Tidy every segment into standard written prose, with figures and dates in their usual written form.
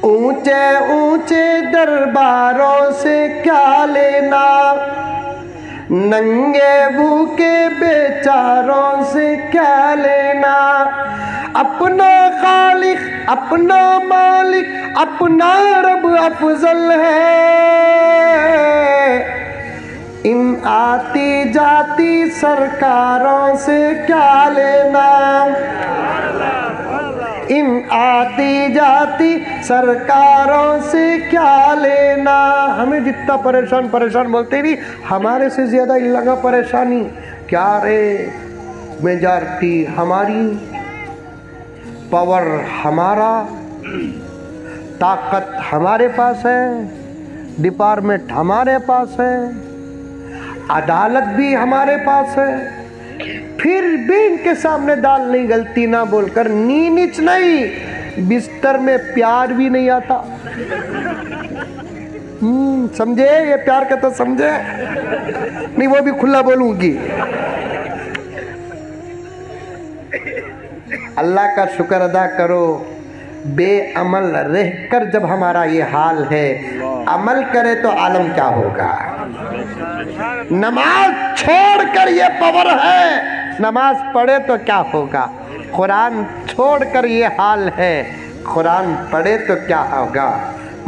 ऊंचे ऊंचे दरबारों से क्या लेना, नंगे भूखे बेचारों से क्या लेना। अपना खालिक, अपना मालिक, अपना रब अफजल है। इन आती जाती सरकारों से क्या लेना, इन आती जाती सरकारों से क्या लेना। हमें जितना परेशान परेशान बोलते नहीं, हमारे से ज्यादा इन लगा परेशानी। क्या रे, मेजॉरिटी हमारी, पावर हमारा, ताकत हमारे पास है, डिपार्टमेंट हमारे पास है, अदालत भी हमारे पास है, फिर भी इनके सामने दाल नहीं गलती ना बोलकर नीच नहीं, बिस्तर में प्यार भी नहीं आता। समझे? ये प्यार का तो समझे नहीं, वो भी खुला बोलूंगी। अल्लाह का शुक्र अदा करो, बेअमल रहकर जब हमारा ये हाल है, अमल करे तो आलम क्या होगा। नमाज छोड़कर ये पावर है, नमाज पढ़े तो क्या होगा। कुरान छोड़कर ये हाल है, कुरान पढ़े तो क्या होगा।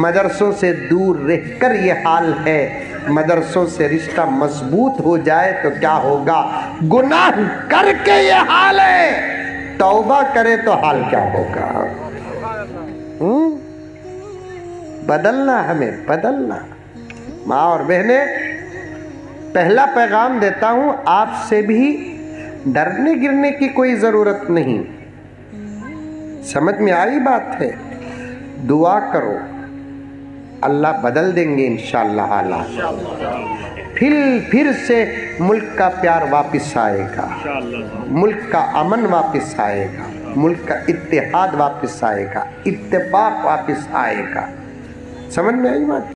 मदरसों से दूर रहकर ये हाल है, मदरसों से रिश्ता मजबूत हो जाए तो क्या होगा। गुनाह करके ये हाल है, तौबा करे तो हाल क्या होगा। बदलना, हमें बदलना। माँ और बहने, पहला पैगाम देता हूं, आपसे भी डरने गिरने की कोई जरूरत नहीं। समझ में आई बात है? दुआ करो, अल्लाह बदल देंगे इंशाअल्लाह हालात। फिर से मुल्क का प्यार वापस आएगा, मुल्क का अमन वापस आएगा, मुल्क का इत्तेहाद वापस आएगा, इत्तेफाक वापस आएगा। समझ में आई बात?